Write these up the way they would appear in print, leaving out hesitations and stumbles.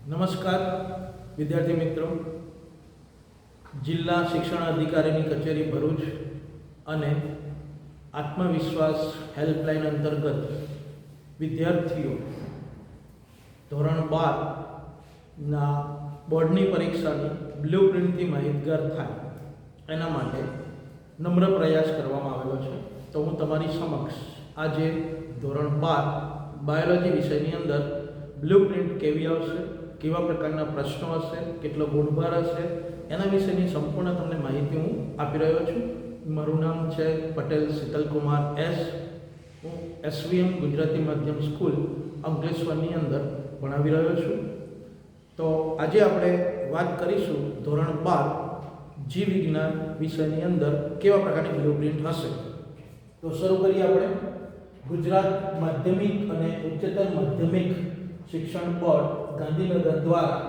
નમસ્કાર વિદ્યાર્થી મિત્રો, જિલ્લા શિક્ષણ અધિકારીની કચેરી ભરૂચ અને આત્મવિશ્વાસ હેલ્પલાઇન અંતર્ગત વિદ્યાર્થીઓ ધોરણ 12ના બોર્ડની પરીક્ષાની બ્લુ પ્રિન્ટથી માહિતગાર થાય એના માટે નમ્ર પ્રયાસ કરવામાં આવેલો છે. તો હું તમારી સમક્ષ આજે ધોરણ 12 બાયોલોજી વિષયની અંદર બ્લુ પ્રિન્ટ કેવી આવશે, કેવા પ્રકારના પ્રશ્નો હશે, કેટલો ગુણભાર હશે, એના વિશેની સંપૂર્ણ તમને માહિતી હું આપી રહ્યો છું. મારું નામ છે પટેલ શીતલકુમાર એસ. હું SVM ગુજરાતી માધ્યમ સ્કૂલ અંકલેશ્વરની અંદર ભણાવી રહ્યો છું. તો આજે આપણે વાત કરીશું ધોરણ 12 જીવ વિજ્ઞાન વિષયની અંદર કેવા પ્રકારની બ્લુ પ્રિન્ટ હશે. તો શરૂ કરીએ આપણે. ગુજરાત માધ્યમિક અને ઉચ્ચતર માધ્યમિક શિક્ષણ બોર્ડ ગાંધીનગર દ્વારા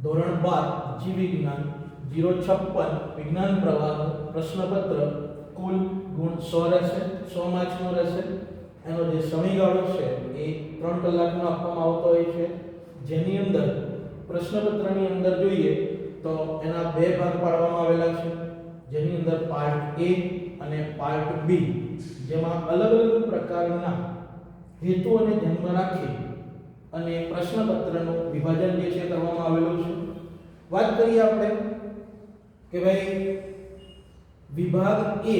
ધોરણ 12 જીવ વિજ્ઞાન 056 વિજ્ઞાન પ્રવાહનું પ્રશ્નપત્ર કુલ ગુણ 100 રહેશે, 100 માર્ક્સનો રહેશે. એનો જે સમયગાળો છે એ 3 કલાકનો આપવામાં આવતો હોય છે, જેની અંદર પ્રશ્નપત્રની અંદર જોઈએ તો એના 2 ભાગ પાડવામાં આવેલા છે, જેની અંદર પાર્ટ A અને પાર્ટ B, જેમાં અલગ અલગ પ્રકારના હેતુઓને ધ્યાનમાં રાખી અને પ્રશ્નપત્રનું વિભાજન જે છે કરવામાં આવેલું છે. વાત કરીએ આપણે કે ભાઈ વિભાગ A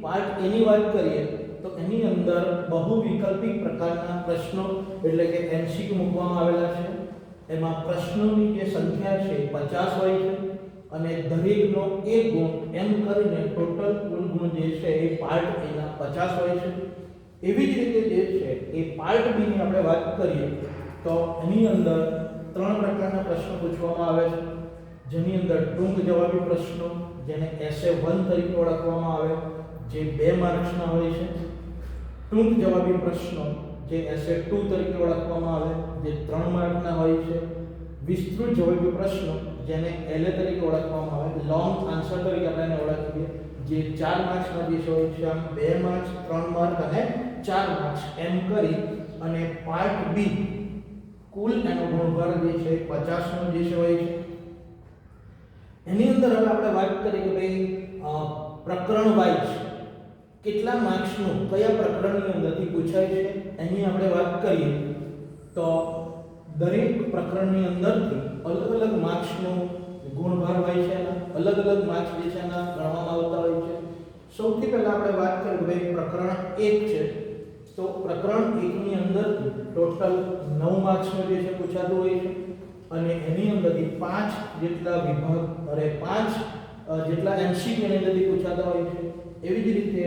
પાર્ટ A ની વાત કરીએ તો એની અંદર બહુ વિકલ્પિક પ્રકારના પ્રશ્નો એટલે કે MCQ મૂકવામાં આવેલા છે. એમાં પ્રશ્નોની જે સંખ્યા છે 50 હોય છે અને દરેકનો 1 ગુણ એમ કરીને ટોટલ કુલ ગુણ જે છે એ પાર્ટ A ના 50 હોય છે. એવી જ રીતે જે છે એ પાર્ટ B ની આપણે વાત કરીએ તો એની અંદર 3 પ્રકારના પ્રશ્નો પૂછવામાં આવે છે, જેની અંદર ટૂંક જવાબી પ્રશ્નો જેને એસે 1 તરીકે ઓળખવામાં આવે, જે 2 માર્ક્સના હોય છે. ટૂંક જવાબી પ્રશ્નો જે એસે 2 તરીકે ઓળખવામાં આવે, જે 3 માર્કના હોય છે. વિસ્તૃત જવાબી પ્રશ્નો જેને LA તરીકે ઓળખવામાં આવે, લોંગ આન્સર તરીકે આપણે એને ઓળખીએ, જે 4 માર્ક્સના જે હોય છે. આમ 2 માર્ક્સ, 3 માર્ક અને 4 માર્ક્સ એમ કરી અને પાર્ટ B કુલ એનો ગુણભાર જે છે 50 નો જે હોય છે. એની અંદર હવે આપણે વાત કરીએ કે ભાઈ પ્રકરણ વાઇઝ કેટલા માર્ક્સનું કયા પ્રકરણની અંદરથી પૂછાય છે એની આપણે વાત કરીએ તો દરેક પ્રકરણની અંદરથી અલગ અલગ માર્ક્સનો ગુણભાર હોય છે, અલગ અલગ માર્ક્સ જે છે એના ગણવામાં આવતા હોય છે. સૌથી પહેલા આપણે વાત કરીએ કે ભાઈ પ્રકરણ 1 છે તો પ્રકરણ 1 ની અંદરથી ટોટલ 9 માર્ક્સનો જે છે પૂછાતું હોય છે અને એની અંદરથી 5 જેટલા વિભાગ અરે 5 જેટલા MCQ ની અંદરથી પૂછાતા હોય છે. એવી જ રીતે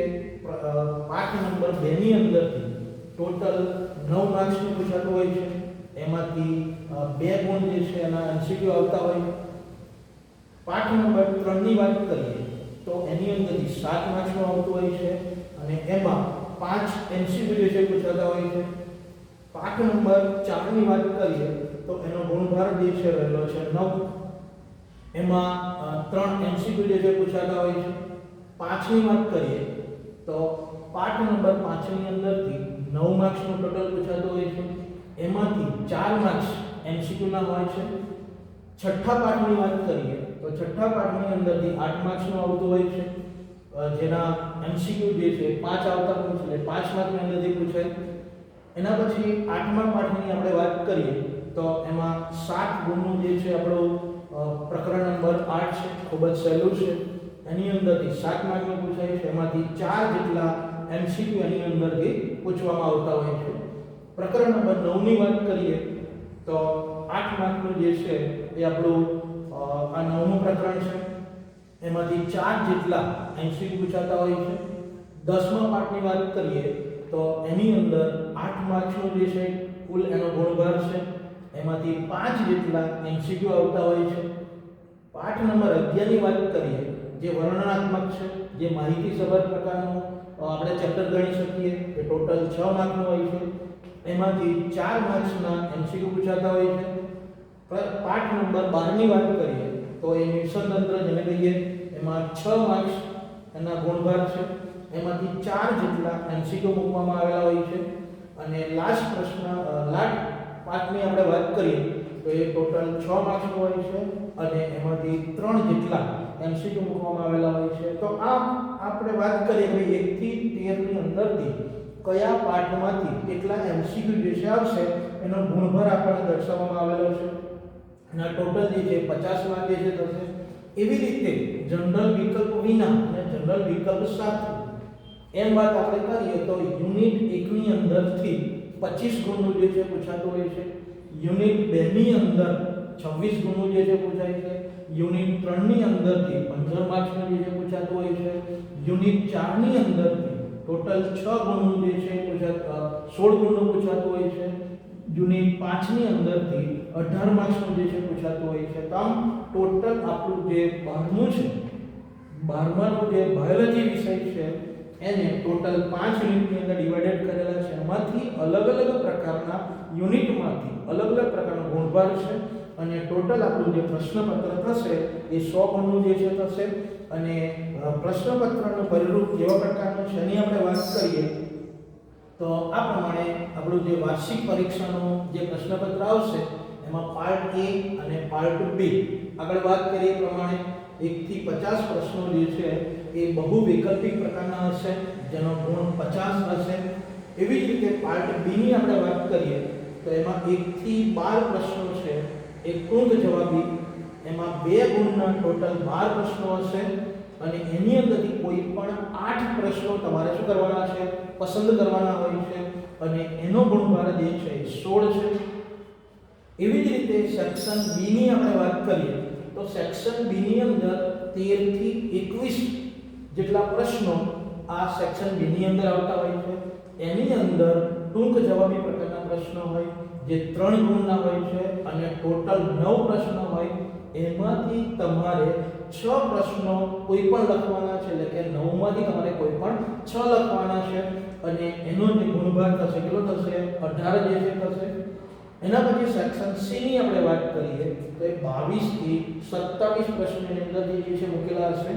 પાઠ નંબર 2 ની અંદરથી ટોટલ 9 માર્ક્સનું પૂછાતું હોય છે. એમાંથી 2 ગુણ જે છે એના MCQ આવતા હોય છે. પાઠ નંબર 3 ની વાત કરીએ તો એની અંદરથી 7 માર્ક્સનું આવતું હોય છે અને એમાં 5 MCQ જે છે પૂછાતા હોય છે. પાઠ નંબર 4 ની વાત કરીએ તો એનો ગુણભાર જે છે રહેલો છે 9. એમાં 3 MCQ જે છે પૂછાતા હોય છે. 5 ની વાત કરીએ તો પાઠ નંબર 5 ની અંદરથી 9 માર્ક્સનું ટોટલ પૂછાતું હોય છે. એમાંથી 4 માર્ક્સ MCQ ના હોય છે. છઠ્ઠા પાઠની વાત કરીએ તો છઠ્ઠા પાઠની અંદરથી 8 માર્ક્સનું આવતું હોય છે, જેના MCQ જે છે 5 આવતા હોય છે, એટલે 5 માર્કની અંદરથી પૂછાય. એના પછી 8મા પાઠની આપણે વાત કરીએ તો એમાં 7 ગુણનું જે છે આપણું પ્રકરણ નંબર 8 છે, ખૂબ જ સહેલું છે. એની અંદરથી 7 માર્કનું પૂછાય છે. એમાંથી 4 જેટલા MCQ એની અંદરથી પૂછવામાં આવતા હોય છે. પ્રકરણ નંબર 9 ની વાત કરીએ તો 8 માર્કનું જે છે એ આપણું આ 9મું પ્રકરણ છે. એમાંથી 4 જેટલા MCQ પૂછાતા હોય છે. 10મા પાઠની વાત કરીએ તો એની અંદર 8 માર્ક્સનું જે છે કુલ એનો ગુણભાર છે. એમાંથી 5 જેટલા MCQ આવતા હોય છે. પાઠ નંબર 11 ની વાત કરીએ જે વર્ણનાત્મક છે, જે માહિતીસભર પ્રકારનું આપણે ચેપ્ટર ગણી શકીએ, એ ટોટલ 6 માર્કનું હોય છે. એમાંથી 4 માર્ક્સના MCQ પૂછાતા હોય છે. પાઠ નંબર 12 ની વાત કરીએ તો એ નિર્સંતંત્ર જેને કહીએ, એમાં 6 માર્ક્સ એના ગુણભાર છે. એમાંથી 4 જેટલા MCQ મૂકવામાં આવેલા હોય છે અને લાસ્ટ પાઠની આપણે વાત કરીએ તો એ ટોટલ 6 માર્ક્સનું હોય છે અને એમાંથી 3 જેટલા એમસીક્યુ મૂકવામાં આવેલા હોય છે. તો આમ આપણે વાત કરીએ કે 1 થી 13 ની અંદરથી કયા પાઠમાંથી કેટલા એમસીક્યુ જે છે આવશે એનો ગુણભાર આપણને દર્શાવવામાં આવેલો છે અને ટોટલ જે છે 50 માર્ક જે છે થશે. એવી રીતે જનરલ વિકલ્પ વિના અને જનરલ વિકલ્પ સાથે એમ વાત આપણે કરીએ તો યુનિટ 1 ની અંદરથી 25 ગુણનું જે છે પૂછાતું હોય છે. યુનિટ 2 ની અંદર 26 ગુણનું જે છે પૂછાય છે. યુનિટ 3 ની અંદરથી 15 માર્ક્સનું જે છે પૂછાતું હોય છે. યુનિટ 4 ની અંદરથી ટોટલ 6 ગુણનું જે છે 16 ગુણનું પૂછાતું હોય છે. યુનિટ 5 ની અંદરથી 18 માર્ક્સનું જે છે પૂછાતું હોય છે. તો આમ ટોટલ આપણું જે 12મું છે 12માનો જે બાયોલોજી વિષય છે એને ટોટલ 5 યુનિટની અંદર ડિવાઇડેડ કરેલા છે. એમાંથી અલગ અલગ પ્રકારના યુનિટમાંથી અલગ અલગ પ્રકારનો ગુણભાર છે અને ટોટલ આપણું જે પ્રશ્નપત્ર થશે એ 100 ગુણનું જે છે થશે. અને પ્રશ્નપત્રનું પરિરૂપ કેવા પ્રકારનું છે એની આપણે વાત કરીએ તો આ પ્રમાણે આપણું જે વાર્ષિક પરીક્ષાનું જે પ્રશ્નપત્ર આવશે એમાં પાર્ટ A અને પાર્ટ B આગળ વાત કરીએ પ્રમાણે 1 થી 50 પ્રશ્નો જે છે એ બહુ વૈકલ્પિક પ્રકારના હશે જેનો ગુણ 50 હશે. એવી જ રીતે પાર્ટ B ની આપણે વાત કરીએ તો એમાં 1 થી 12 પ્રશ્નો છે એ ટૂંક જવાબી એમાં 2 ગુણના ટોટલ 12 પ્રશ્નો હશે અને એની અંદરથી કોઈ પણ 8 પ્રશ્નો તમારે શું કરવાના છે પસંદ કરવાના હોય છે અને એનો ગુણભાર જે છે એ 16 છે. એવી જ રીતે સેક્શન B ની આપણે વાત કરીએ તો સેક્શન B ની અંદર 13 થી 21 જેટલા પ્રશ્નો આ સેક્શન B ની અંદર આવતા હોય છે. એની અંદર ટૂંક જવાબી પ્રકારના પ્રશ્નો હોય જે 3 ગુણના હોય છે અને ટોટલ 9 પ્રશ્નો હોય. એમાંથી તમારે 6 પ્રશ્નો કોઈ પણ લખવાના છે એટલે કે 9 માંથી તમારે કોઈ પણ 6 લખવાના છે અને એનો જે ગુણભાર થશે કેટલો થશે 18 જે છે થશે. એના પછી સેક્શન C ની આપણે વાત કરીએ તો એ 22 થી 27 પ્રશ્નોની અંદર જે છે મૂકેલા હશે.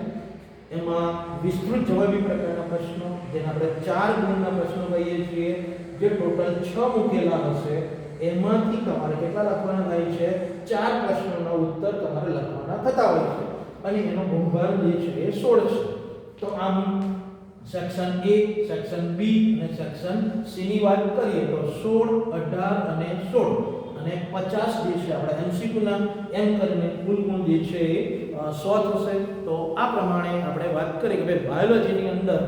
એમાં વિસ્તૃત જવાબી પ્રકારના પ્રશ્નો જેને આપણે 4 ગુણના પ્રશ્નો કહીએ છીએ જે ટોટલ 6 મૂકેલા હશે. એમાંથી તમારે કેટલા લખવાના થાય છે 4 પ્રશ્નોના ઉત્તર તમારે લખવાના થતા હોય છે અને એનો ગુણભાર જે છે એ 16 છે. તો આમ સેક્શન A, સેક્શન B અને સેક્શન C ની વાત કરીએ તો 16, 18 અને 16 અને 50 જે છે આપણે MCQ ના એમ કરીને કુલ ગુણ જે છે એ 100 થશે. તો આ પ્રમાણે આપણે વાત કરી કે ભાઈ બાયોલોજીની અંદર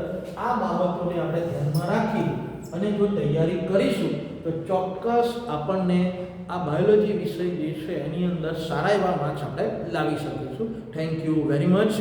આ બાબતોને આપણે ધ્યાનમાં રાખી અને જો તૈયારી કરીશું તો ચોક્કસ આપણને આ બાયોલોજી વિષય જે છે એની અંદર સારા એવા માર્ક્સ આપણે લાવી શકીશું. Thank you very much.